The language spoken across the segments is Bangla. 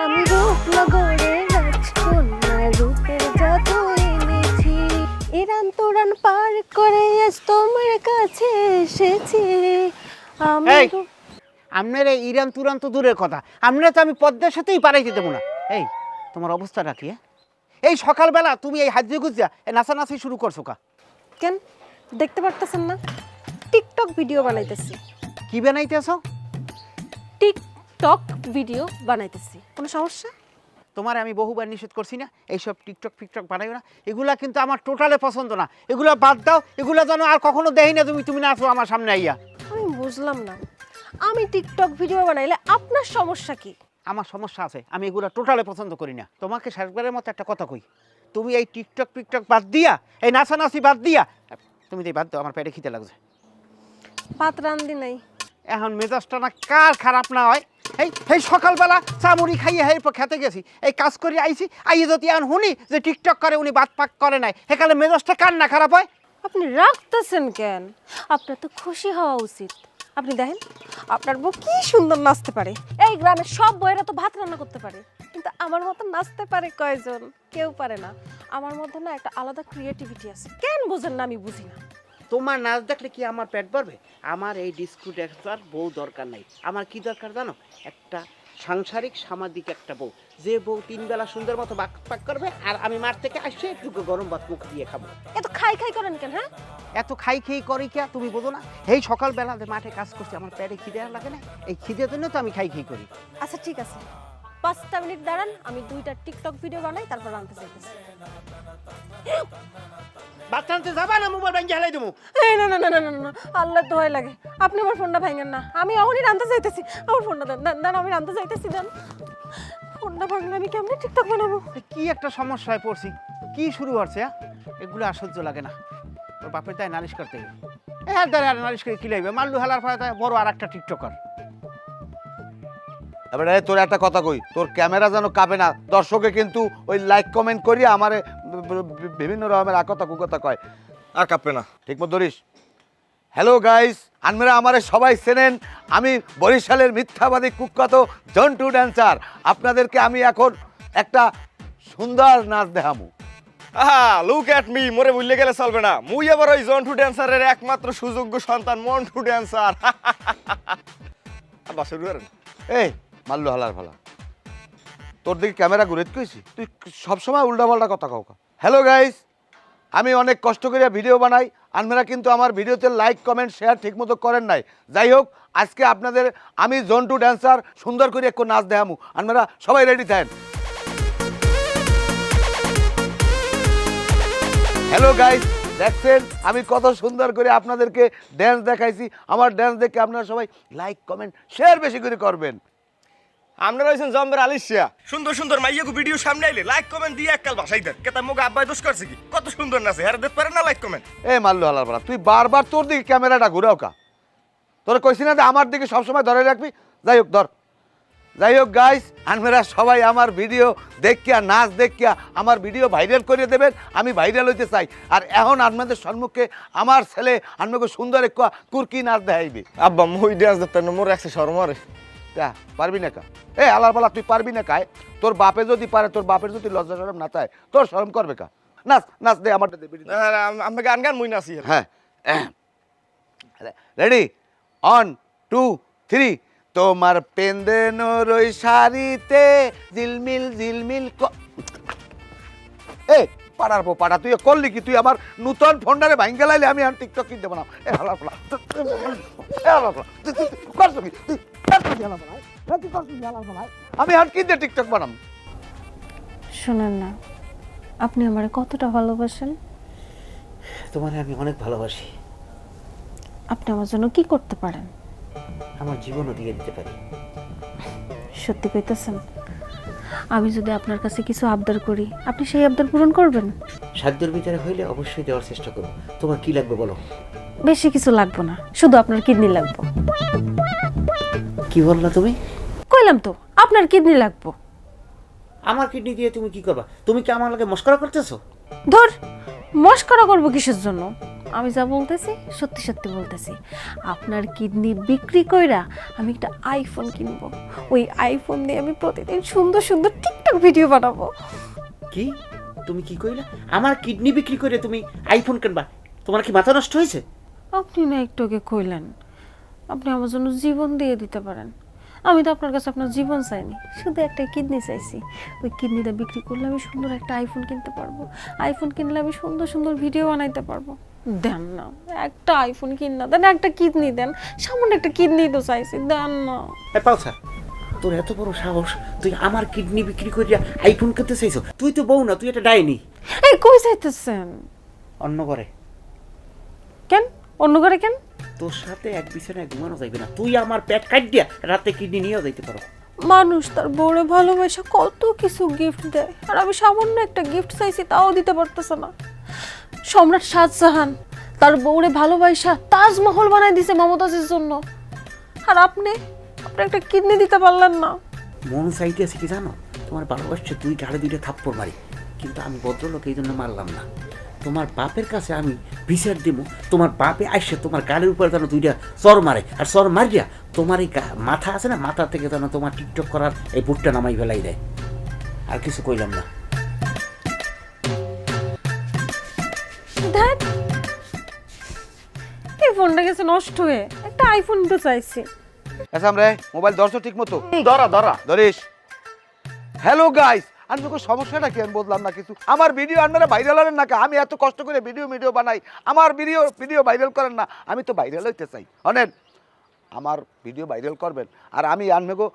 আমি রূপনগরের রাজকন্যা, রূপের জাদু এনেছি। ইরান তুরান পার করে আজ তোমার কাছে এসেছি। আমি এই, আপনার এই ইরান তুরান তো দূরের কথা, আপনারা তো আমি পদ্মার সাথেই পারাইতে দেবো না। এই তোমার অবস্থাটা কি? এই সকালবেলা তুমি এই হাজিয়ে গুজিয়া এই নাচানাচি শুরু করছো কা? কেন দেখতে পারতেছেন না? টিকটক ভিডিও বানাইতেছি। কি বানাইতেছো? টিকটক ভিডিও বানাইতেছি, কোনো সমস্যা? তোমার আমি বহুবার নিষেধ করছি না এইসব টিকটক ফিকটক বানাইও না, এগুলা কিন্তু আমার টোটালে পছন্দ না। এগুলা বাদ দাও, এগুলা যেন আর কখনো দেই না তুমি নাচো আমার সামনে আইয়া। আমি বুঝলাম না, আমি টিকটক ভিডিও বানাইলে আপনার সমস্যা কি? আমার সমস্যা আছে, আমি এগুলা টোটালে পছন্দ করি না। তোমাকে শেষবারের মতো একটা কথা কই, তুমি এই টিকটক ফিকটক বাদ দিয়া, এই নাচানাচি বাদ দিয়া তুমি তো বাদ দাও, আমার পেটে খিদে লাগছে। ভাত রান্ধি নাই। এখন মেজাজটা না কার খারাপ না হয়? এই সকালবেলা চামড়ি খাইয়ে খেতে গেছি, এই কাজ করে আইছি, আইয়ে যদি এখন শুনি যে টিকটক করে উনি বাদ পাক করে নাই, সেকালে মেজাজটা কার না খারাপ হয়? আপনি রাখতেছেন কেন? আপনার তো খুশি হওয়া উচিত। আপনি দেখেন আপনার বউ কি সুন্দর নাচতে পারে। এই গ্রামের সব বউয়েরা তো ভাত রান্না করতে পারে, কিন্তু আমার মতো নাচতে পারে কয়জন? কেউ পারে না। আমার মধ্যে না একটা আলাদা ক্রিয়েটিভিটি আছে, কেন বোঝেন না? আমি বুঝি না। তোমার নাচ দেখলে কি আমার পেট ভরবে? আমার এই ডিস্কো ড্যান্সার বউ দরকার নাই। আমার কি দরকার জানো? একটা সাংসারিক সামাজিক একটা বউ, যে বউ 3 বেলা সুন্দর মতো বাক পাক করবে, আর আমি মাঠ থেকে আসে একটু গরম ভাত মুখ দিয়ে খাবো। এত খাই খাই করেন কেন? হ্যাঁ, এত খাই খেই করি কে তুমি বোঝো না? এই সকালবেলা যে মাঠে কাজ করছি, আমার পেটে খিদে আর লাগে না? এই খিদের জন্য তো আমি খাই খেই করি। আচ্ছা ঠিক আছে, 5টা মিনিট দাঁড়ান, আমি 2টা টিকটক ভিডিও বানাই, তারপর আনতে চাইতেছি। বাচ্চা আনতে যাবা না মোবাইল ব্যাংকে হেলাই দেবো? এই না না না না না না, আল্লাহ দোহাই লাগে, আপনি আমার ফোনটা ভাঙেন না। আমি এখনই রানতে চাইতেছি, আমার ফোনটা দেন দেন দেন, আমি রানতে চাইতেছি, দেন। ফোনটা ভাঙলে আমি কেমনে টিকটক বানাবো? কি একটা সমস্যায় পড়ছি, কি শুরু হচ্ছে? এগুলো আর সহ্য লাগে না। তোর বাপের তাই নালিশ করতে হবে। হ্যাঁ দাঁড়া, নালিশ করে কি লাগবে? মাল্লু হেলার ফলে তাই বড় আর একটা টিকটকার। এবারে তোর একটা কথা কই, তোর ক্যামেরা যেন কাঁপে না। দর্শকে কিন্তু ওই লাইক কমেন্ট করি আমারে বিভিন্ন রকমের আকতা কুকতা কয়। আর কাঁপবে না, ঠিক মতো ধরিস। হ্যালো গাইস, আপনারা আমারে সবাই চেনেন, আমি বরিশালের মিথ্যাবাদী কুখ্যাত জন্টু ড্যান্সার। আপনাদেরকে আমি এখন একটা সুন্দর নাচ দেখামু। আহা লুক এট মি, মোরে ভুললে গেলে চলবে না। মুই এবার ওই জন্টু ড্যান্সারের একমাত্র সুযোগ্য সন্তান, মন্টু ড্যান্সার। আবার শুরু করেন। এই মাল্লু হালার ভালা, তোর দিকে ক্যামেরা ঘুরে কইছি, তুই সবসময় উল্টাপাল্টা কথা কাউ। হ্যালো গাইস, আমি অনেক কষ্ট করে ভিডিও বানাই, আপনারা কিন্তু আমার ভিডিওতে লাইক কমেন্ট শেয়ার ঠিক মতো করেন নাই। যাই হোক, আজকে আপনাদের আমি জন্টু ড্যান্সার সুন্দর করে একটু নাচ দেখামু, আপনারা সবাই রেডি থাকেন। হ্যালো গাইস, দেখছেন আমি কত সুন্দর করে আপনাদেরকে ড্যান্স দেখাইছি। আমার ড্যান্স দেখে আপনারা সবাই লাইক কমেন্ট শেয়ার বেশি করে করবেন। আপনারা হয়েছেন জম্বের আলিশিয়া, সুন্দর সুন্দর মাইয়াকে ভিডিও সামনে আইলে লাইক কমেন্ট দিয়ে এককাল ভাষাই দেন। কেতা মুখ আব্বাই দোষ করছে কি? কত সুন্দর নাচে, হ্যাঁ দেখতে পারেন না লাইক কমেন্ট? এ মাল্লু হালার পালা, তুই বারবার তোর দিকে ক্যামেরাটা ঘুরাও কা? তোর কইছি না যে আমার দিকে সবসময় ধরে রাখবি? যাই হোক ধর। যাই হোক গাইস, আপনারা সবাই আমার ভিডিও দেখিয়া নাচ দেখিয়া আমার ভিডিও ভাইরাল করে দেবেন। আমি ভাইরাল হইতে চাই। আর এখন আপনাদের সম্মুখে আমার ছেলে আপনাকে সুন্দর এক কুরকি নাচ দেখাইবে। আব্বা মুই ড্যান্স দেখতে না, মোর একশো শরম আরে। তা পারবি না কা? এ আলার পালা, তুই পারবি না কায়? তোর বাপে যদি পারে, তোর বাপের যদি লজ্জা শরম না চায়, তোর শরম করবে কা? নাচ নাচ দে, আমারটা দে। আমি গান গান মুই নাচি। হ্যাঁ, রেডি, 1 2 3। তোমার পেন্দেনোর ওই শাড়িতে ঝিলমিল ঝিলমিল এ পাড়ার পো পাড়া, তুই করলি কি? তুই আমার নূতন ফোনটারে ভাঙ গেলাইলে আমি আর টিকটক কিনতে বানাম। এ হালা ফলা, আমি আর কিনতে টিকটক বানাম। শোনেন না, আপনি আমারে কতটা ভালোবাসেন? তোমার আমি অনেক ভালোবাসি। আপনি আমার জন্য কি করতে পারেন? আমার জীবনও দিয়ে দিতে পারি। সত্যি কইতেছেন? আমি যদি আপনার কাছে কিছু আবদার করি, আপনি সেই আবদার পূরণ করবেন? সাধ্যের ভিতরে হইলে অবশ্যই দেওয়ার চেষ্টা করব। তোমার কি লাগবে বলো? বেশি কিছু লাগবে না, শুধু আপনার কিডনি লাগবে। কি বললা তুমি? কইলাম তো আপনার কিডনি লাগবে। আমার কিডনি দিয়ে তুমি কি করবা? তুমি কি আমার লাগে মস্করা করতেছো? ধর, মস্করা করবো কিসের জন্য? আমি যা বলতেছি সত্যি সত্যি বলতেছি। আপনার কিডনি বিক্রি কইরা আমি একটা আইফোন কিনবো। ওই আইফোন দিয়ে আমি প্রতিদিন সুন্দর সুন্দর টিকটক ভিডিও বানাবো। কি তুমি কি কইলা? আমার কিডনি বিক্রি করে তুমি আইফোন কিনবা? তোমার কি মাথা নষ্ট হয়েছে? আপনি না একটু আগে কইলেন আপনি আমার জন্য জীবন দিয়ে দিতে পারেন। আমি তো আপনার কাছে আপনার জীবন চাইনি, শুধু একটা কিডনি চাইছি। ওই কিডনিটা বিক্রি করলে আমি সুন্দর একটা আইফোন কিনতে পারবো। আইফোন কিনলে আমি সুন্দর সুন্দর ভিডিও বানাইতে পারবো। দেন না, একটা আইফোন কিন না, দেন একটা কিডনি দেন। সামান্য একটা কিডনি তো চাইছি, দেন না। পাউসা, তোর এত বড় সাহস, তুই আমার কিডনি বিক্রি করিয়া আইফোন কিনতে চাইছো? তুই তো বউ না, তুই এটা ডাইনি। এই কই চাইতেছেন? অন্য করে। কেন অন্য করে কেন? তোর সাথে এক বিছানায় ঘুমানো যাইবে না। তুই আমার পেট কাট দিয়া রাতে কিডনি নিয়েও যাইতে পারো। মানুষ তার বউরে ভালোবাসা কত কিছু গিফট দেয়, আর আমি সামান্য একটা গিফট চাইছি তাও দিতে পারতেছে না। সম্রাট শাহজাহান তার বউরে ভালোবাসা তাজমহল বানাই দিছে মমতাজের জন্য, আর আপনি একটা কিডনি দিতে পারলেন না। মন চাইতে আছে কি জানো? তোমার ভালোবাসছে তুই গাড়ি দুইটা থাপ্পড় মারি, কিন্তু আমি ভদ্রলোক এই জন্য মারলাম না। তোমার বাপের কাছে আমি বিচার দিব, তোমার বাপে আসছে তোমার গাড়ির উপরে যেন দুইটা চর মারে, আর চর মারিয়া তোমার এই মাথা আছে না, মাথা থেকে যেন তোমার টিকটক করার এই বুটটা নামাই ফেলাই দেয়। আর কিছু কইলাম না। ধ্যাৎ, এই ফোনটা গেছে নষ্ট হয়ে, একটা আইফোন তো চাইছি। আচ্ছা আমরা মোবাইল ধরছো ঠিক মতো? ধরা ধরা ধরিস। হ্যালো গাইস, আমি তোকে সমস্যাটা কি আমি বললাম না কিছু? আমার ভিডিও আপনারা ভাইরাল হলেন না, আমি এত কষ্ট করে ভিডিও বানাই, আমার ভিডিও ভাইরাল করেন না। আমি তো ভাইরাল হইতে চাই, অনেক আমার ভিডিও ভাইরাল করবেন। আর আমি আনমেগো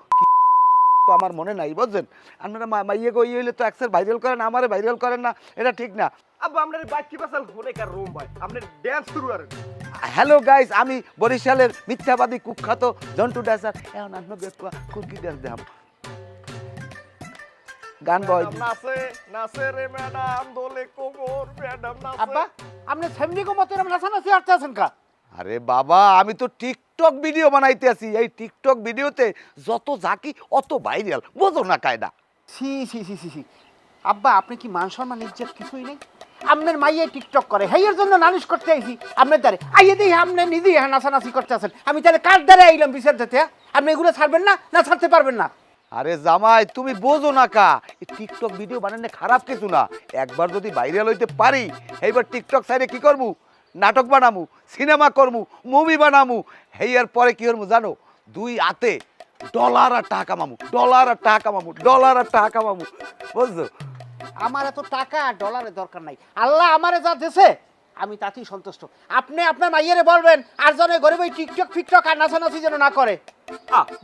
তো আমার মনে নাই, বুঝছেন? আপনারা মাইয়ে গো ইয়ে হইলে তো একসাথে ভাইরাল করেন, আমারে ভাইরাল করেন না, এটা ঠিক না। আব্বা আপনার বাকি পাসাল ফোনে কার রুম ভাই, আপনার ড্যান্স শুরু আর হ্যালো গাইস, আমি বরিশালের মিথ্যাবাদী কুখ্যাত জন্টু ড্যান্সার। এখন আনমেগো একটু কুকি ড্যান্স দেখাম, গান গাই। নাচে নাচে রে ম্যাডাম দোলে কোমর ম্যাডাম নাচে। আব্বা, আপনি সেমনি কো মতো এরকম নাচানাচি করতে আছেন কা? আরে বাবা, আমি তো টিকটক ভিডিও বানাইতে আছি। এই টিকটক ভিডিওতে যত ঝাঁকি অত ভাইরাল, বোঝো না কায়দা? সি সি সি সি সি আব্বা, আপনি কি মান সম্মান ইজ্জত কিছুই নেই? আপনার মাইয়ে টিকটক করে, হেয়ের জন্য নালিশ করতে আইছি আপনার দ্বারে। আইয়ে দেখি আপনি নিজেই নাচানাচি করতে আছেন, আমি তাহলে কার দ্বারে আইলাম বিচার দিতে? আপনি এগুলো ছাড়বেন না, না ছাড়তে পারবেন না? আরে জামাই, তুমি বোঝো না কা, এই টিকটক ভিডিও বানানো খারাপ কিছু না। একবার যদি ভাইরাল হইতে পারি, এইবার টিকটক সাইডে কি করবো? নাটক বানামু, সিনেমা করমু, মুভি বানামু। হেয়ার পরে কি করবো জানো? দুই হাতে ডলার আর টাকা কামামু, ডলার আর টাকা কামামু, ডলার আর টাকা কামামু, বুঝছো? আমার এত টাকা আর ডলারের দরকার নাই। আল্লাহ আমারে যা দেছে আমি তাতেই সন্তুষ্ট। আপনি আপনার মাইয়েরে বলবেন আর জনে গরিব ওই টিকটক ফিকটক আর নাচানাচি যেন না করে।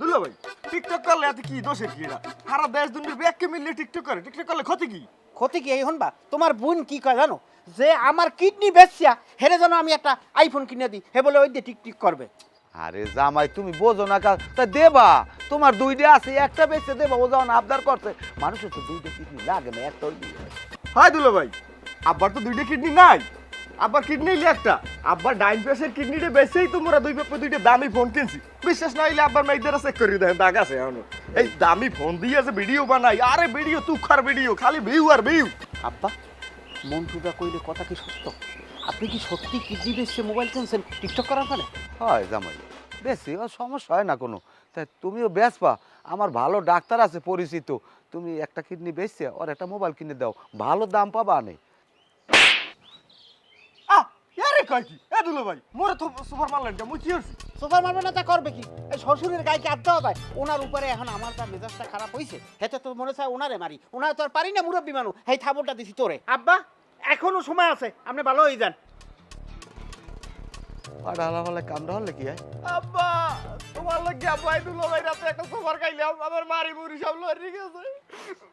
দুলা ভাই টিকটক করলে এত কি দোষের কি? এটা সারা দেশ দুনিয়ার ব্যাগকে মিললে টিকটক করে, টিকটক করলে ক্ষতি কি? ক্ষতি কি? এই হনবা তোমার বোন কি কয় জানো? যে আমার কিডনি বেচছিয়া হেরে যেন আমি একটা আইফোন কিনে দিই, হে বলে ওই দিয়ে টিকটিক করবে। আরে জামাই, তুমি বোঝো না কা, তা দেবা। তোমার দুইটা আছে, একটা বেচে দেবা। ও যখন আবদার করছে, মানুষের তো দুইটা কিডনি লাগে না, একটা ওই হয় দুলা ভাই, আব্বার তো দুইটা কিডনি নাই, আব্বার কিডনি হইলে একটা। আব্বার ডাইন পেশের কিডনিটা বেচেই তোমরা দুই বাপে দুইটা দামি ফোন কিনছি। বিশ্বাস না হইলে আব্বার মেয়েদের চেক করে দেখেন, দাগ আছে এখনো। এই দামি ফোন দিয়ে যে ভিডিও বানাই, আরে ভিডিও তুখার ভিডিও, খালি ভিউ আর ভিউ। আব্বা, মন্টুদা কইলে কথা কি সত্য? আপনি কি সত্যি কিডনি বেচে মোবাইল কিনছেন টিকটক করার ফলে? হয় জামাই, বেশি ও সমস্যা হয় না কোনো। তাই তুমিও বেচবা, আমার ভালো ডাক্তার আছে পরিচিত। তুমি একটা কিডনি বেচছে ওর একটা মোবাইল কিনে দাও, ভালো দাম পাবা নেই। আরে কয় কি? এ দুলা ভাই, মোরে তো সুপার মারলেন কে? মুই কি হইছি? সুপার মারবে না তা করবে কি? এই শ্বশুরের গায়ে কি আড্ডা হয়? ওনার উপরে এখন আমার তার মেজাজটা খারাপ হইছে, হেতে তো মনে চায় ওনারে মারি। ওনারে তো আর পারি না মুরব্বী মানুষ, এই থাবলটা দিছি তোরে। আব্বা, এখনো সময় আছে, আপনি ভালো হয়ে যান। ডালা হলে কামড়া হলে কি হয়? আব্বা, তোমার লাগে আব্বা দুলা ভাই রাতে একটা সুপার খাইলাম, আমার মারি মুড়ি সব লড়ি গেছে।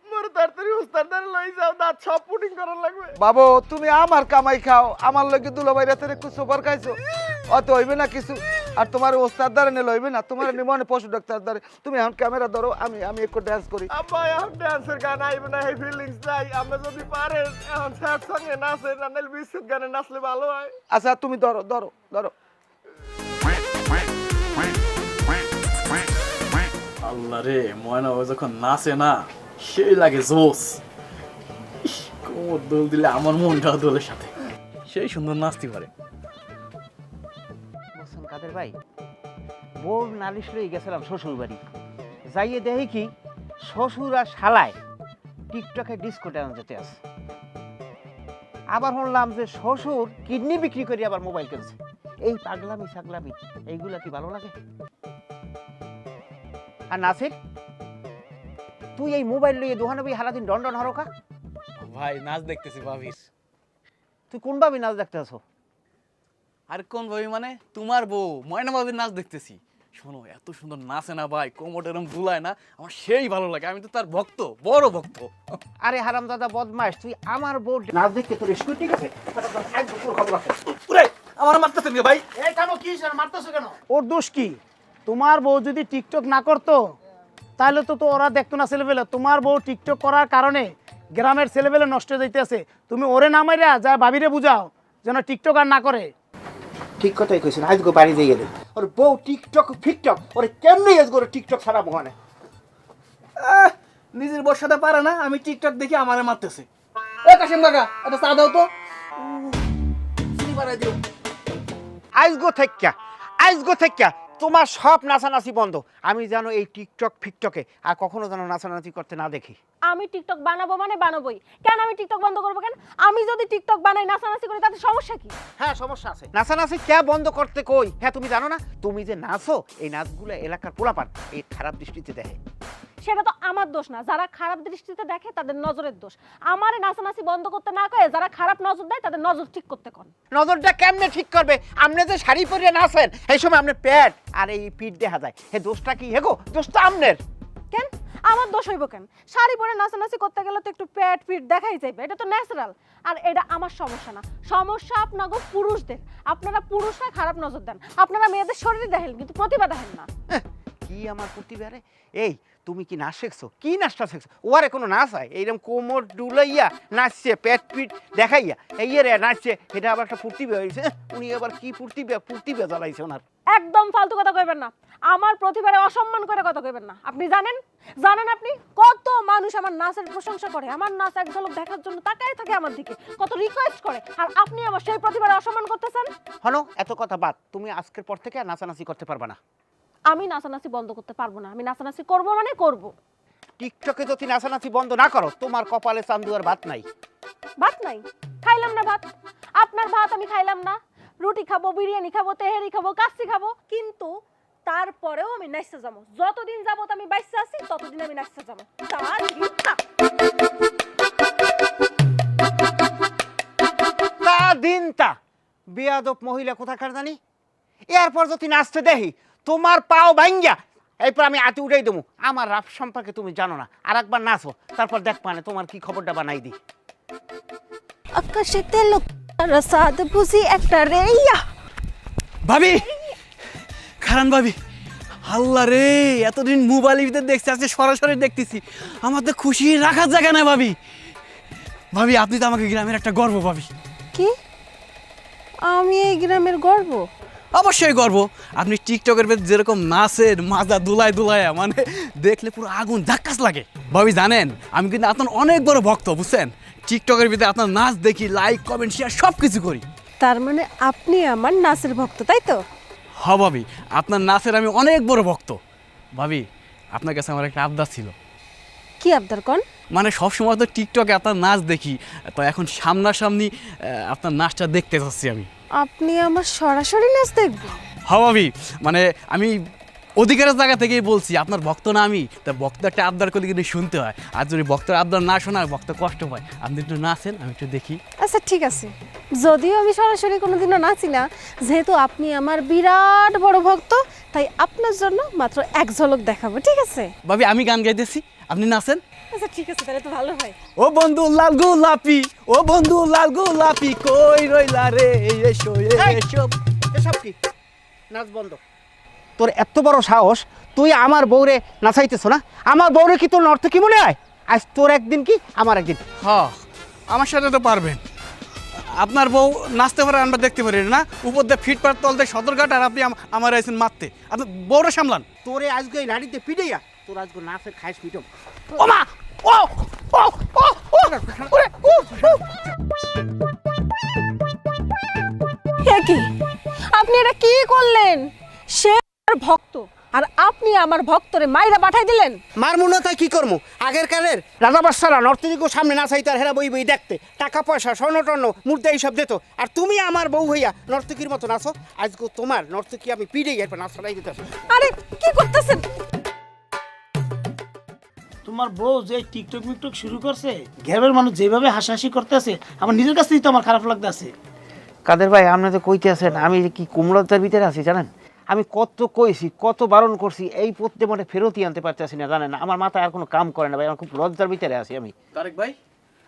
মোর তাড়াতাড়ি উস্তাদারে লই যাও, দাঁত সব পুটিং করার লাগবে। বাবু, তুমি আমার কামাই খাও, আমার লগে দুলাভাই রাতের একটু সুপার খাইছো, অত হইবে না কিছু। আর তোমার ওস্তাদ দ্বারে নিলে হইবে না, তোমার মনে পশু ডাক্তার দ্বারে। তুমি এখন ক্যামেরা ধরো, আমি একটু ড্যান্স করি। আব্বা, এখন ড্যান্সের গান আইবে না, এই ফিলিংস নাই। আমরা যদি পারেন এখন স্যাড সঙ্গে নাচেন, না নাহলে বিস্কুট গানে নাচলে ভালো হয়। আচ্ছা তুমি ধরো ধরো ধরো। আল্লাহ রে, ময়না ও যখন নাচে না, সেই লাগে জোস। কোমর দোল দিলে আমার মনটাও দোলের সাথে। সেই সুন্দর নাচতে পারে। কাদের ভাই, বউ নালিশ লই গেছিলাম শ্বশুর বাড়ি, যাইয়ে দেখি কি শ্বশুর আর শালায় টিকটকে ডিস্কো ডান্স যেতে আছে। আবার শুনলাম যে শ্বশুর কিডনি বিক্রি করে আবার মোবাইল কিনছে। এই পাগলামি ছাগলামি এইগুলা কি ভালো লাগে? আর নাসির, তুই এই মোবাইল লইয়ে দোকানে বই সারাদিন ডন হরকা? ভাই নাচ দেখতেছি ভাবির। তুই কোন ভাবি নাচ দেখতে আছো? আর কোন ভাবি মানে? তোমার বউ ময়না ভাবির নাচ দেখতেছি। শোনো, এত সুন্দর নাচে না ভাই, কোমর এরম দুলায় না, আমার সেই ভালো লাগে। আমি তো তার ভক্ত, বড় ভক্ত। আরে হারামজাদা বদমাশ, তুই আমার বউ নাচ দেখতে তোর স্কুল ঠিক আছে? খবর আছে। আমার মারতেছেন ভাই। এই কেন কি মারতেছো কেন? ওর দোষ কি? তোমার বউ যদি টিকটক না করতো তাহলে তো ওরা দেখতো না ছেলেবেলে। তোমার বউ টিকটক করার কারণে গ্রামের ছেলেবেলে নষ্ট হয়ে যাইতেছে। তুমি ওরে না মাইরা যা ভাবিরে বুঝাও যেন টিকটক আর না করে। ঠিক কথাই কইছেন, আজকে বাড়ি যাই গেলে ওর বউ টিকটক ফিকটক ওরে কেমনে আজকে ওর টিকটক ছাড়া মহানে। নিজের বউর সাথে পারে না, আমি টিকটক দেখি আমারে মারতেছে। এ কাশিম কাকা, একটা চা দাও তো। চিনি বাড়াই দিও। আজগো থেক্কা তোমার সব নাচানাচি বন্ধ। আমি জানো এই টিকটক ফিকটকে আর কখনো যেন নাচানাচি করতে না দেখি। আমি টিকটক বানাবো মানে বানাবোই। কেন আমি টিকটক বন্ধ করবো কেন? আমি যদি টিকটক বানাই, নাচানাচি করি, তাতে সমস্যা কি? হ্যাঁ সমস্যা আছে। নাচানাচি কে বন্ধ করতে কই? হ্যাঁ তুমি জানো না, তুমি যে নাচো এই নাচগুলো এলাকার পোলাপান এই খারাপ দৃষ্টিতে দেখে। সেটা তো আমার দোষ না, যারা খারাপ দৃষ্টিতে দেখে তাদের নজরের দোষ। আমারে নাচানাচি বন্ধ করতে না কয়ে যারা খারাপ নজর দেয় তাদের নজর ঠিক করতে কোন। নজরটা কেমনে ঠিক করবে? আপনি যে শাড়ি পরে নাচেন এই সময় আপনার পেট আর এই পিঠ দেখা যায়, হে দোষটা কি? হেগো দোষ তো আপনার। কেন আমার দোষ হইব কেন? শাড়ি পরে নাচানাচি করতে গেলে তো একটু পেট পিঠ দেখাই যাবে, এটা তো ন্যাচারাল। আর এটা আমার সমস্যা না, সমস্যা আপনাগো পুরুষদের। আপনারা পুরুষরা খারাপ নজর দেন, আপনারা মেয়েদের শরীর দেখেন কিন্তু প্রতিভা দেখেন না। কি আমার প্রতিভা রে? এই তুমি কি নাচ শিখছো? কি নাচটা শিখছো? ওয়ারে কোনো নাচ হয় এইরকম কোমর ডুলাইয়া নাচছে, পেট পিঠ দেখাইয়া এই রে নাচছে, এটা আবার একটা প্রতিভা হয়েছে। উনি আবার কি প্রতিভা জ্বালাইছে ওনার। একদম ফালতু কথা কইবেন না, আমার প্রতিভারে অসম্মান করে কথা কইবেন না। আপনি জানেন আপনি কত মানুষ আমার নাচের প্রশংসা করে, আমার নাচ এক ঝলক দেখার জন্য তাকায় থাকে আমার দিকে, কত রিকোয়েস্ট করে, আর আপনি আমার সেই প্রতিভারে অসম্মান করতেছেন। হনো এত কথা বাদ, তুমি আজকের পর থেকে আর নাচানাচি করতে পারবা না। আমি নাচানাচি বন্ধ করতে পারবো না, আমি নাচানাচি করবো মানে করবো। টিকটকে যদি নাচানাচি বন্ধ না করো তোমার কপালে চান্দু আর ভাত নাই। ভাত নাই? খাইলাম না ভাত, আপনার ভাত আমি খাইলাম না। রুটি খাবো, বিরিয়ানি খাবো, তেহারি খাবো, কাচ্চি খাবো, কিন্তু তারপরেও আমি নাচতে যাবো। যতদিন যাবত আমি বাইসে আছি ততদিন আমি নাচতে যাবো। তা দিনটা বেয়াদব মহিলা কোথাকার জানি। এরপর যদি নাচতে দেখি তোমার পাও ভাঙ্গা এরপর আমি হাতে উঠাই দেবো। আমার রাপ সম্পর্কে তুমি জানো না, আর একবার নাচো তারপর দেখ মানে তোমার কি খবরটা বানাই দিই। আকাশেতে লোকরা সাদ বুঝি একটা রেইয়া। ভাবি খারান ভাবি, আল্লাহ রে, এতদিন মোবাইলের ভিতরে দেখছি, আজকে সরাসরি দেখতেছি। আমার তো খুশি রাখার জায়গা নাই ভাবি। ভাবি আপনি তো আমাকে গ্রামের একটা গর্ব ভাবি। কি? আমি এই গ্রামের গর্ব? অবশ্যই গর্ব। আপনি টিকটকের ভিতরে যেরকম নাচের মাজা দুলায় মানে দেখলে পুরো আগুন ধাক্কাস লাগে। ভাবি জানেন আমি কিন্তু আপনার অনেক বড় ভক্ত, বুঝছেন? টিকটকের ভিতরে আপনার নাচ দেখি, লাইক কমেন্ট শেয়ার সব কিছু করি। তার মানে আপনি আমার নাচের ভক্ত, তাই তো? হ ভাবি, আপনার নাচের আমি অনেক বড় ভক্ত। ভাবি আপনার কাছে আমার একটা আবদার ছিল। কি আবদার কোন? মানে সবসময় তো টিকটকে আপনার নাচ দেখি, তো এখন সামনাসামনি আপনার নাচটা দেখতে চাচ্ছি আমি। আপনি আমার সরাসরি নাচ দেখবেন? হ্যাঁ ভাবি, মানে আমি অধিকারের জায়গা থেকেই বলছি, আপনার ভক্ত না আমি, তা ভক্ত একটা আবদার করলে কিন্তু শুনতে হয়। আর যদি ভক্তের আবদার না শোনায় ভক্ত কষ্ট পায়। আপনি একটু নাচেন, আমি একটু দেখি। আচ্ছা ঠিক আছে, যদিও আমি সরাসরি কোনোদিনও নাচি না, যেহেতু আপনি আমার বিরাট বড় ভক্ত, তাই আপনার জন্য মাত্র এক ঝলক দেখাবো, ঠিক আছে? ভাবি আমি গান গাইতেছি, আপনি নাচেন। আচ্ছা ঠিক আছে, তাহলে তো ভালো হয়। ও বন্ধু লাল গোলাপি, ও বন্ধু লাল গোলাপি, কই রইলা রে, এসো এসো। এসব কি? নাচ বন্ধ। তোর এত বড় সাহস, তুই আমার বউরে নাচাইতেছ না? আমার বউরে কি তোর অর্থ কি মনে হয়? আজ তোর একদিন কি আমার একদিন। হ্যাঁ আমার সাথে তো পারবেন। আপনার বউ নাচতে পারে, আমরা দেখতে পারি না। উপর দিয়ে ফিটপাট তল দিয়ে সদরঘাট, আর আপনি আমার আইছেন মারতে। আপনি বউরে সামলান। তোরে আজকে এই নাড়িতে পিটাইয়া তোর আজকে নাচের খাইস পিটম। ও মা, ও ও ও ও কি আপনি এটা কি করলেন? সে আমার ভক্ত আর আপনি আমার ভক্তরে মাইরা পাঠাই দিলেন। মার মনে হয় কি করবো আগের কালের রাজা বাদশারা নর্তকীকে সামনে না চাইতে আর হেরা বই বই দেখতে টাকা পয়সা স্বর্ণ টর্ণ মুদ্রা এইসব দিত আর তুমি আমার বউ হইয়া নর্তকীর মতো নাচো আজকে তোমার নর্তকী আমি পিড়ে এরপর নাচ ছড়াই দিতে আসো। আরে কি করতেছেন? তোমার বউ যে টিকটক মিকটক শুরু করছে, গ্রামের মানুষ যেভাবে হাসাহাসি করতেছে, আমার নিজের কাছ থেকেই তো আমার খারাপ লাগতেছে। কাদের ভাই আপনি তো কইতে আছেন আমি কি কুমড়োতার ভিতরে আছি জানেন? আমি কত কইছি কত বারণ করছি এই পড়তে মানে ফেরতই আনতে পারতেছি না জানেন? আমার মাথায় আর কোনো কাম করে না ভাই, আমার খুব লজ্জার ভিতরে আছি আমি। তারেক ভাই,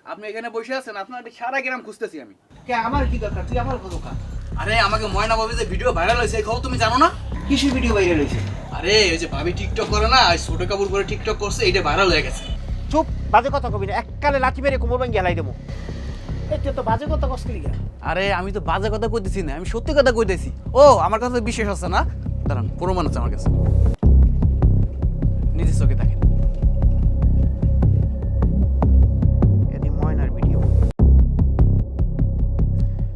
আপনি এখানে বসে আছেন, আপনার সারা গ্রাম খুঁজতেছি আমি। কে আমার কি দরকার? তুই আমার দোকান আরে আমাকে ময়না ভাবি যে ভিডিও ভাইরাল হয়েছে এই খবর তুমি জানো না? কিসের ভিডিও বাইরে রয়েছে? আরে ওই যে ভাবি টিকটক করে না, ছোট কাপড় পরে টিকটক করছে, এইটা ভাইরাল হয়ে গেছে। চুপ, বাজে কথা কবি না, এককালে লাঠি মেরে কোমর ভাঙিয়ে হেলাই দেবো। এটা তো বাজে কথা কষ্ট লিগা। আরে আমি তো বাজে কথা কইতেছি না, আমি সত্যি কথা কইতেছি। ও আমার কাছে বিশ্বাস হচ্ছে না, দাঁড়ান প্রমাণ আছে আমার কাছে, নিজের চোখে দেখেন। এটি ময়নার ভিডিও।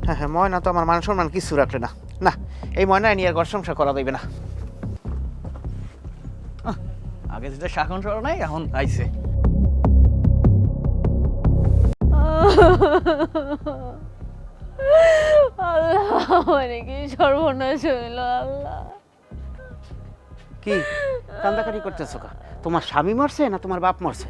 হ্যাঁ হ্যাঁ, ময়না তো আমার মান সম্মান কিছু রাখলে না। না, এই ময়না নিয়ে আর ঘর সংসার করা যাইবে না। আগে যেটা শাসন সরা নাই, এখন আইছে। আল্লাহ, মানে কি সর্বনাশ হইল আল্লাহ। কি কান্দাকাটি করতেছো কা? তোমার স্বামী মরছে না তোমার বাপ মরছে?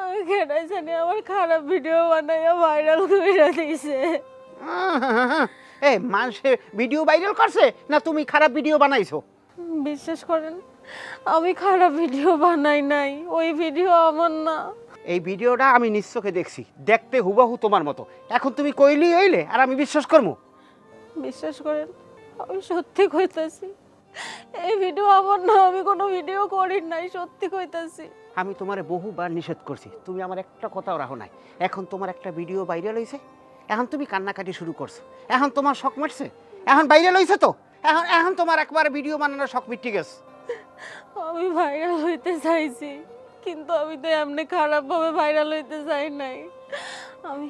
আমি কেনাই জানি আমার খারাপ ভিডিও বানাইয়া ভাইরাল করে দিয়েছে। এই মানুষে ভিডিও ভাইরাল করছে না তুমি খারাপ ভিডিও বানাইছো? বিশ্বাস করেন আমি খারাপ ভিডিও বানাই নাই, ওই ভিডিও আমার না। এই ভিডিওটা আমি নিজ চোখে দেখছি, দেখতে হুবাহু তোমার মতো। এখন তুমি কইলি হইলে আর আমি বিশ্বাস করবো? বিশ্বাস করেন আমি সত্যি কইতাছি, এই ভিডিও আমার না, আমি কোনো ভিডিও করি নাই, সত্যি কইতাছি। আমি তোমারে বহুবার নিষেধ করছি, তুমি আমার একটা কথাও রাখো নাই। এখন তোমার একটা ভিডিও ভাইরাল হয়েছে, এখন তুমি কান্নাকাটি শুরু করছো। এখন তোমার শখ মারছে, এখন ভাইরাল হয়েছে তো এখন এখন তোমার একবার ভিডিও বানানোর শখ মিটে গেছে। আমি ভাইরাল হইতে চাইছি, কিন্তু আমি তো এমনি খারাপভাবে ভাইরাল হইতে চাই নাই। আমি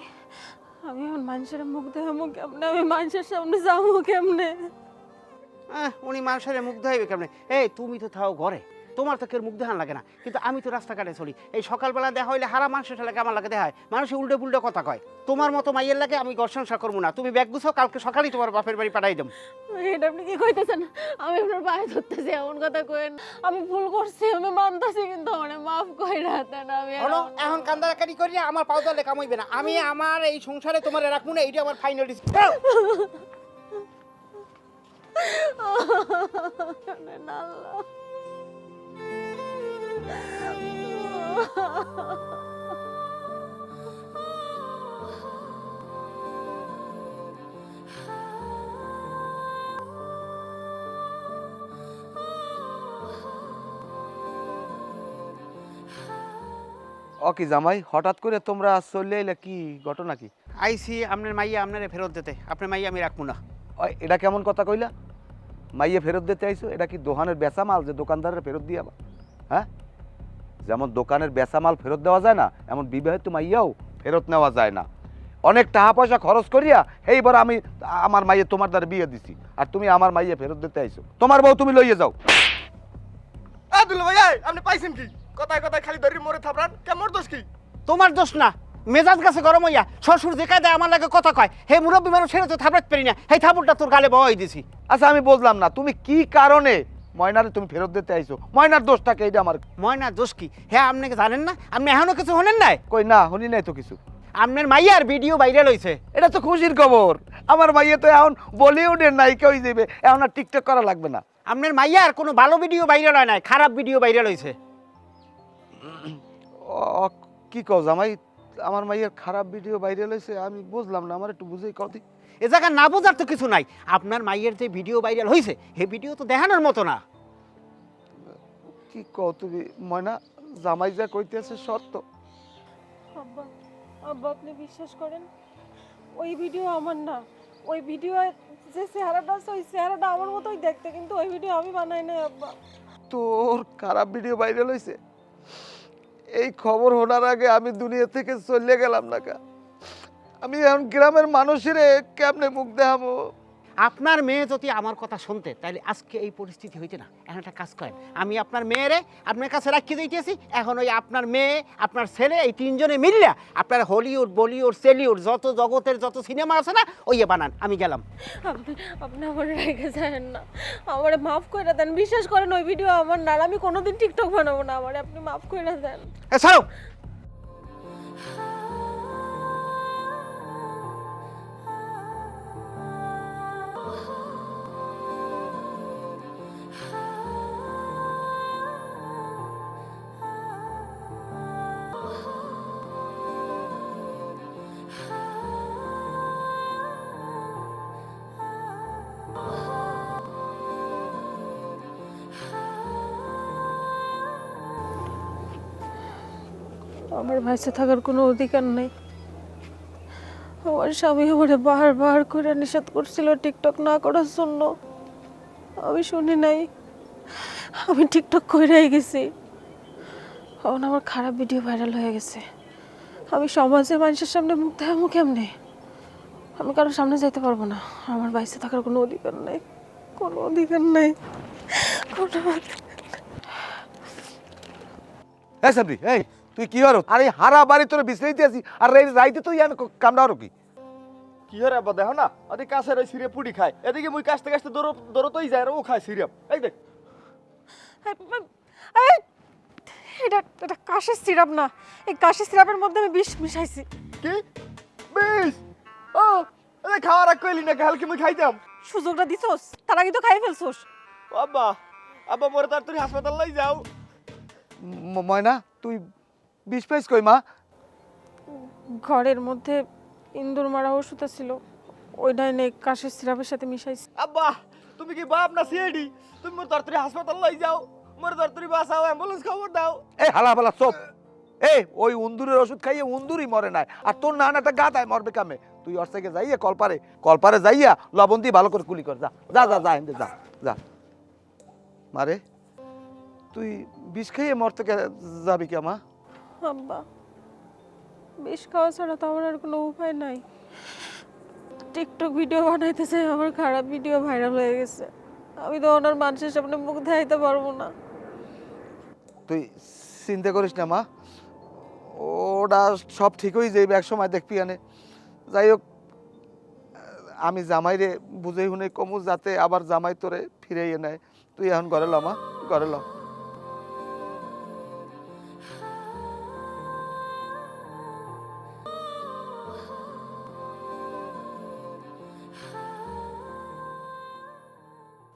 আমি এখন মানুষের মুখ দেখামো কেমনে, আমি মানুষের সামনে যাবো কেমনে? উনি মানুষের মুখ দেখাইবে কেমনে? এই তুমি তো থাও ঘরে, তোমার তো কেউ মুখ দেখান লাগে না, কিন্তু আমি তো রাস্তাঘাটে চলি। এই সকালবেলা দেখা হইলে হারা মানুষের লাগে আমার লাগে দেখায়, মানুষে উল্টে পুল্টে কথা কয়। তোমার মতো মাইয়ের লাগে আমি ঘর সংসার করবো না। তুমি ব্যাগ গুছো, কালকে সকালেই তোমার বাপের বাড়ি পাঠাই দেবো। এটা আপনি কি কইতেছেন? আমি আপনার পায়ে ধরতেছি, এমন কথা কইেন। আমি ভুল করছি, আমি মানতাছি, কিন্তু আমারে মাফ কইরা দেন। আমি হলো এখন কান্দাকাটি করি আমার পাও দলে কামাইবে না। আমি আমার এই সংসারে তোমার রাখবো না, এইটা আমার ফাইনাল ডিসিশন। না আল্লাহ। ও কি জামাই, হঠাৎ করে তোমরা চলে এলে, কি ঘটনা কি? আইসি আপনার মাইয়া আপনারে ফেরত দিতে, আপনার মাইয়া আমি রাখবো না। ওই এটা কেমন কথা কইলা? মাইয়ে ফেরত দিতে আইছো? এটা কি দোকানের বেচা মাল যে দোকানদারের ফেরত দিয়ে আবার? হ্যাঁ, যেমন দোকানের বেচা মাল ফেরত দেওয়া যায় না, এমন বিবাহিত মাইয়াও ফেরত নেওয়া যায় না। অনেক টাকা পয়সা খরচ করিয়া এইবার আমি আমার মাইয়ে তোমার দ্বারা বিয়ে দিছি, আর তুমি আমার মাইয়ে ফেরত দিতে আইছো। তোমার বউ তুমি লইয়ে যাও। দুলা ভাই আপনি পাইছেন কি? কথায় কথায় খালি ধরি মরে থাপড়ান, কেমন দোষ কি? তোমার দোষ না, মেজাজ গেছে গরম হইয়া। শ্বশুর যে কায়দায় আমার লাগে কথা কয়, হে মুরব্বী মানুষ সেটা তো থাপড়াতে পারি না, এই থাপড়টা তোর গালে বহাই দিছি। আচ্ছা আমি বুঝলাম না, তুমি কি কারণে ময়নারে তুমি ফেরত দিতে আইছো? ময়নার দোষটাকে এইটা আমার। ময়নার দোষ কি? হ্যাঁ আপনি জানেন না? আপনি এখনো কিছু শোনেন নাই? কই না, শুনি নাই তো কিছু। আপনার মাইয়ার ভিডিও ভাইরাল হয়েছে। এটা তো খুশির খবর। আমার মাইয়ে তো এখন বলিউডের নায়িকা হয়ে যাবে, এখন আর টিকটক করা লাগবে না। আপনার মাইয়ার কোনো ভালো ভিডিও ভাইরাল হয় নাই, খারাপ ভিডিও ভাইরাল হয়েছে। ও কি কও জামাই, আমার মাইয়ের খারাপ ভিডিও ভাইরাল হয়েছে? আমি বুঝলাম না, আমার একটু বুঝেই কও দি। এ জায়গা না বোঝার তো কিছু নাই। আপনার মাইয়ের যে ভিডিও ভাইরাল হয়েছে, এই ভিডিও তো দেখানোর মতো না। কি কও তুমি ময়না, জামাই যা কইতেছে সত্য? আব্বা, আব্বা আপনি বিশ্বাস করেন ওই ভিডিও আমার না, ওই ভিডিও যে চেহারাটা আছে ওই চেহারাটা আমার মতোই দেখতে, কিন্তু ওই ভিডিও আমি বানাই নাই আব্বা। তোর খারাপ ভিডিও ভাইরাল হয়েছে? এই খবর শোনার আগে আমি দুনিয়া থেকে চলে গেলাম না কা। আমি এখন গ্রামের মানুষের কেমনে মুখ দেখাবো? আপনার মেয়ে যদি আমার কথা শুনতে তাহলে আজকে এই পরিস্থিতি হইতে না। এখন একটা কাজ করেন, আমি আপনার মেয়েরে আপনার কাছে রাখিয়ে দিতেছি। এখন ওই আপনার মেয়ে, আপনার ছেলে, এই তিনজনে মিললে আপনার হলিউড, বলিউড, সেলিউড যত জগতের যত সিনেমা আছে না, ওই বানান। আমি গেলাম। আপনি আপনি আমার রেখে যাবেন না, আমারে মাফ করে দেন। বিশ্বাস করেন ওই ভিডিও আমার না, আর আমি কোনোদিন টিকটক বানাবো না। আমারে আপনি মাফ করে দেন। ছাড়ো। আমার ভাইসে থাকার কোনো অধিকার নেই। আমার স্বামী আমারে বারবার করে নিষেধ করছিল টিকটক না করার জন্য। আমি শুনি নাই, আমি টিকটক কইরাই গেছি। এখন আমার খারাপ ভিডিও ভাইরাল হয়ে গেছে। আমি সমাজে মানুষের সামনে মুখ দেখাবো কেমনে? আমি কারোর সামনে যাইতে পারবো না। আমার বাইসে থাকার কোনো অধিকার নেই, কোনো অধিকার নেই, কোনো এই সাবরি, এই তুই কি হর? আরে হারা বাড়ি তোর বিশ্রাইতে আছি, আর এই রাইতে তুই আমি কামড়া হর কি? কি হরে আব্বা দেখো না, ওদিকে কাছের ওই সিরিয়াপ পুডি খায়, এদিকে মুই কাছতে কাছতে দৌড়তই যায়, আর ও খায় সিরিয়াপ। এই দেখ। এই, এটা এটা কাশির সিরাপ না। এই কাশির সিরাপের মধ্যে আমি বিষ মিশাইছি। কি বেশ? ও এই খাওয়ার আগ কইলি না, কালকে মুই খাইতাম। সুযোগটা দিছস, তার আগে তো খাই ফেলছস। ও আব্বা, আব্বা মোরে তাড়াতাড়ি হাসপাতাল লাই যাও। ময়না তুই বিষ পাইস কই মা? ঘরের মধ্যে ইন্দুর মারা ওষুধ ছিল, ওইটাই নে কাশির সিরাপের সাথে মিশাইছি। আব্বা তুমি কি বাপ না সিআইডি? তুমি মোর তাড়াতাড়ি হাসপাতাল লাই যাও, মোরে তাড়াতাড়ি বাঁচাও, অ্যাম্বুলেন্স খবর দাও। এই হালা বালা চোপ। এই ওই উন্দুরের ওষুধ খাইয়ে উন্দুরই মরে নাই, আর তোর নানাটা গাতায় মরবে কামে। তুই ওর থেকে যাইয়া কলপারে যাইয়া লবণ দিয়ে ভালো করে কুলি কর। যা যা যা যা এমনি যা যা। মারে তুই বিষ খাইয়ে মরতে যাবি কে মা? আব্বা, বিষ খাওয়া ছাড়া তো আমার আর কোনো উপায় নাই। টিকটক ভিডিও বানাইতে চাই, আমার খারাপ ভিডিও ভাইরাল হয়ে গেছে। আমি তো ওনার মানুষের সামনে মুখ দেখাইতে পারবো না। তুই চিন্তা করিস না মা, ওটা সব ঠিক হয়ে যাইবে এক সময়, দেখবি আনে। যাই হোক, আমি জামাইরে বুঝেই শুনে কমু যাতে আবার জামাই তোরে ফিরাইয়ে নেয়। তুই এখন ঘরে ল মা, ঘরে ল।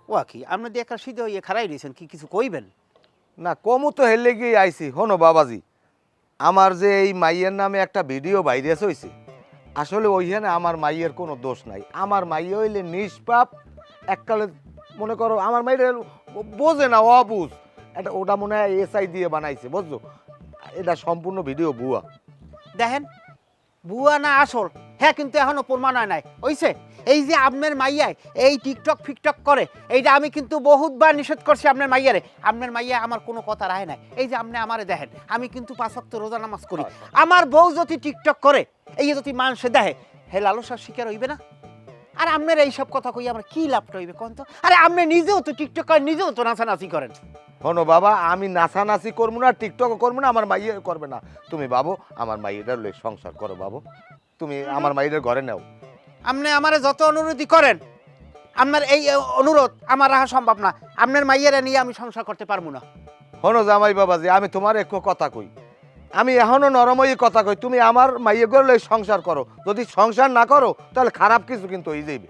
ও কি আপনি দিয়ে একটা সিধে হইয়ে খারাই দিয়েছেন, কি কিছু কইবেন? না কমু তো হেলে গিয়ে আইছি। হনো বাবাজি, আমার যে এই মাইয়ের নামে একটা ভিডিও ভাইরাস হয়েছে, আসলে ওইখানে আমার মাইয়ের কোনো দোষ নাই। আমার মাইয়ে হইলে নিষ্পাপ। এককালে মনে করো আমার মাইয়ের বোঝে না, অবুঝ। এটা ওটা মনে হয় এসআই দিয়ে বানাইছে, বুঝছো? এটা সম্পূর্ণ ভিডিও ভুয়া। দেখেন, বুয়া না আসল, হ্যাঁ, কিন্তু এখনো প্রমাণ হয় নাই। হইছে এই যে আপনার মাইয়ায় এই টিকটক ফিকটক করে, এইটা আমি কিন্তু বহুতবার নিষেধ করছি আপনার মাইয়ারে। আপনার মাইয়া আমার কোনো কথা রায় নাই। এই যে আপনি আমারে দেখেন, আমি কিন্তু 5 ওয়াক্ত রোজা নামাজ করি। আমার বউ যদি টিকটক করে, এই যদি মানুষে দেখে, হে লালসার শিকার হইবে না? আর আপনার এইসব কথা কই আমার কি লাভটা হইবে কোন তো? আরে আপনি নিজেও তো টিকটক করেন, নিজেও তো নাচানাচি করেন। হনো বাবা, আমি নাচানাচি করবো না, টিকটকও করবো না, আমার মাইয়ে করবে না। তুমি বাবু আমার মাইয়েটার লই সংসার করো বাবু। তুমি আমার মাইয়ের ঘরে নাও। আপনি আমারে যত অনুরোধই করেন, আপনার এই অনুরোধ আমার রাখা সম্ভব না। আপনার মাইয়েরা নিয়ে আমি সংসার করতে পারবো না। হনো জামাই বাবাজি, আমি তোমার একটু কথা কই, আমি এখনো নরমই কথা কই। তুমি আমার মাইয়ে ঘরে লই সংসার করো। যদি সংসার না করো তাহলে খারাপ কিছু কিন্তু হয়ে যাইবে।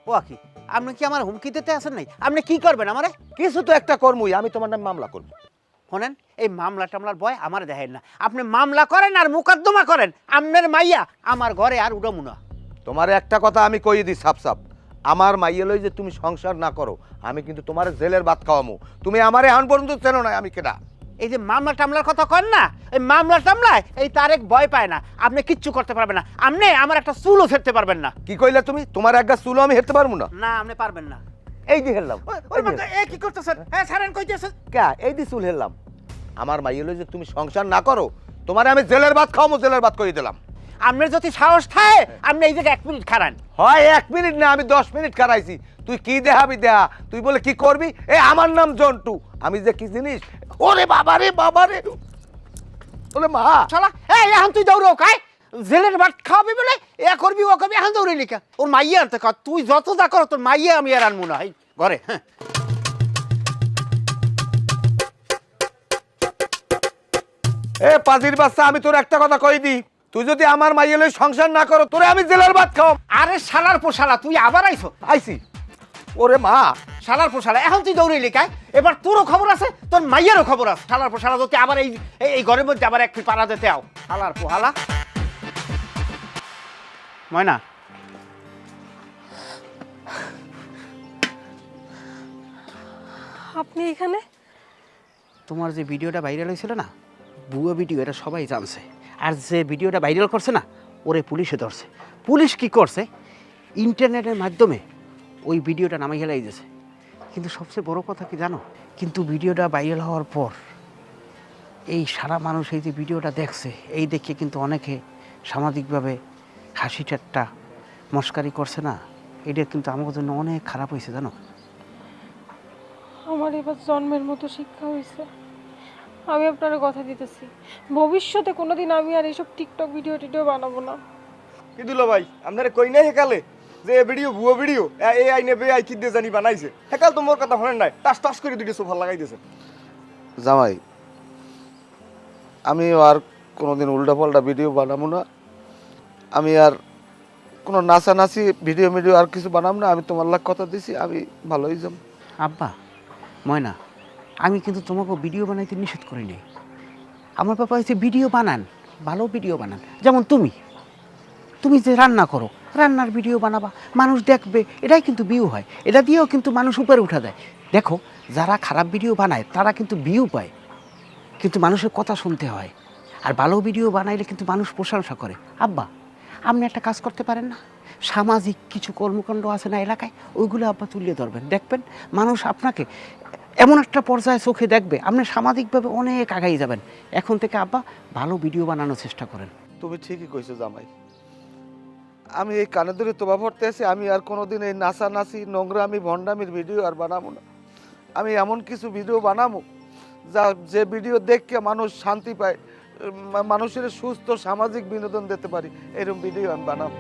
ও কি আপনি কি আমার হুমকি দিতে আসেন নাই? আপনি কি করবেন আমারে? কিছু তো একটা কর্মই, আমি তোমার নামে মামলা করবো। শোনেন, এই মামলা টামলার ভয় আমার দেখেন না। আপনি মামলা করেন আর মোকদ্দমা করেন, আপনার মাইয়া আমার ঘরে আর উড়মু না। তোমার একটা কথা আমি কই দিই সাপ সাপ, আমার মাইয়ে লই যে তুমি সংসার না করো, আমি কিন্তু তোমার জেলের ভাত খাওয়ামু। তুমি আমারে এখন পর্যন্ত চেনো না আমি কেডা। এই যে মামলা টামলার কথা কন না, এই মামলা টামলায় এই তারেক ভয় পায় না। আপনি কিচ্ছু করতে পারবেন না। আপনি আমার একটা চুলও ফেরতে পারবেন না। কি কইলে তুমি? তোমার এক গাছ চুলো আমি হেরতে পারবো না? না, আপনি পারবেন না। এই দি হেরলাম। এ কি করতেছেন? হ্যাঁ ছাড়েন, কইতেছেন কে? এই দি চুল হেরলাম। আমার মাইয়ে লই যে তুমি সংসার না করো, তোমারে আমি জেলের ভাত খাওয়ামু, জেলের ভাত কই দিলাম। আপনার যদি সাহস থাকে আপনি এই জায়গায় 1 মিনিট খাড়ান। হয় 1 মিনিট না, আমি 10 মিনিট কারাইছি। তুই কি দেখাবি দেহা, তুই বলে কি করবি? এ আমার নাম জন্টু, আমি যে কি জিনিস। ওরে বাবারে বাবারে, ওরে মা। শালা এই এখন তুই দৌড়ো কাই জেলের ভাত খাওয়াবি বলে এ করবি ও করবি, এখন দৌড়ে লিখা ওর মাইয়া আনতে কর। তুই যত যা কর তোর মাইয়া আমি আর আনবো না এই ঘরে। হ্যাঁ এ পাজির বাচ্চা, আমি তোর একটা কথা কই দি, তুই যদি আমার মাইয়ে লই সংসার না করো, তোরে আমি জেলের ভাত খাও। আরে শালার পোশালা তুই আবার আইছো। আইছি। ওরে মা। শালার পোশালা এখন তুই দৌড়ে লিখায়, এবার তোরও খবর আছে তোর মাইয়ারও খবর আছে। শালার পোশালা যদি আবার এই ঘরের মধ্যে আবার 1 ফিট পাড়া দিতে আও। শালার পোহালা। ময়না আপনি এখানে? তোমার যে ভিডিওটা ভাইরাল হয়েছিল না, ভুয়া ভিডিও, এটা সবাই জানছে। আর যে ভিডিওটা ভাইরাল করছে না, ওরে পুলিশে ধরছে। পুলিশ কি করছে, ইন্টারনেটের মাধ্যমে ওই ভিডিওটা নামাই হেলাই দিয়েছে। কিন্তু সবচেয়ে বড় কথা কি জানো, কিন্তু ভিডিওটা ভাইরাল হওয়ার পর এই সারা মানুষ এই যে ভিডিওটা দেখছে, এই দেখে কিন্তু অনেকে সামাজিকভাবে হাসি ঠাট্টা মস্কারি করছে না, এটা কিন্তু আমার জন্য অনেক খারাপ হয়েছে জানো। আমার এবার জন্মের মতো শিক্ষা হয়েছে। আমি আপনার কথা দিতেছি, ভবিষ্যতে কোনোদিন আমি আর এইসব টিকটক ভিডিও বানাবো না। কি দিল ভাই আপনারা কই নাই হেকালে যে ভিডিও ভুয়া ভিডিও এই আইনে বে আই কি দিয়ে জানি বানাইছে, হেকাল তো মোর কথা শুনেন নাই, টাস টাস করে দুইটা সোফা লাগাই দিয়েছে। জামাই, আমি আর কোনোদিন উল্টাপাল্টা ভিডিও বানাবো না। আমি আর কোনো নাচানাচি ভিডিও আর কিছু বানাবো না। আমি তোমার লাগ কথা দিছি, আমি ভালোই যাব। আব্বা ময়না, আমি কিন্তু তোমাকে ভিডিও বানাইতে নিষেধ করিনি। আমার বাবা হচ্ছে ভিডিও বানান, ভালো ভিডিও বানান। যেমন তুমি যে রান্না করো, রান্নার ভিডিও বানাবা, মানুষ দেখবে, এটাই কিন্তু ভিউ হয়। এটা দিয়েও কিন্তু মানুষ উপরে উঠা দেয়। দেখো যারা খারাপ ভিডিও বানায় তারা কিন্তু ভিউ পায়, কিন্তু মানুষের কথা শুনতে হয়। আর ভালো ভিডিও বানাইলে কিন্তু মানুষ প্রশংসা করে। আব্বা আপনি একটা কাজ করতে পারেন না, সামাজিক কিছু কর্মকাণ্ড আছে না এলাকায়, ওইগুলো আব্বা তুলে ধরবেন, দেখবেন মানুষ আপনাকে এমন একটা পর্যায়ে চোখে দেখবে, আপনি সামাজিকভাবে অনেক আগাই যাবেন। এখন থেকে আব্বা ভালো ভিডিও বানানোর চেষ্টা করেন। তুমি ঠিকই কইছো জামাই। আমি এই কানে ধরে তোবা পড়তে আছি, আমি আর কোনোদিন এই নাচানাচি নোংরামি ভণ্ডামির ভিডিও আর বানাবো না। আমি এমন কিছু ভিডিও বানাবো যে ভিডিও দেখে মানুষ শান্তি পায়, মানুষের সুস্থ সামাজিক বিনোদন দিতে পারি, এরকম ভিডিও আমি বানাবো।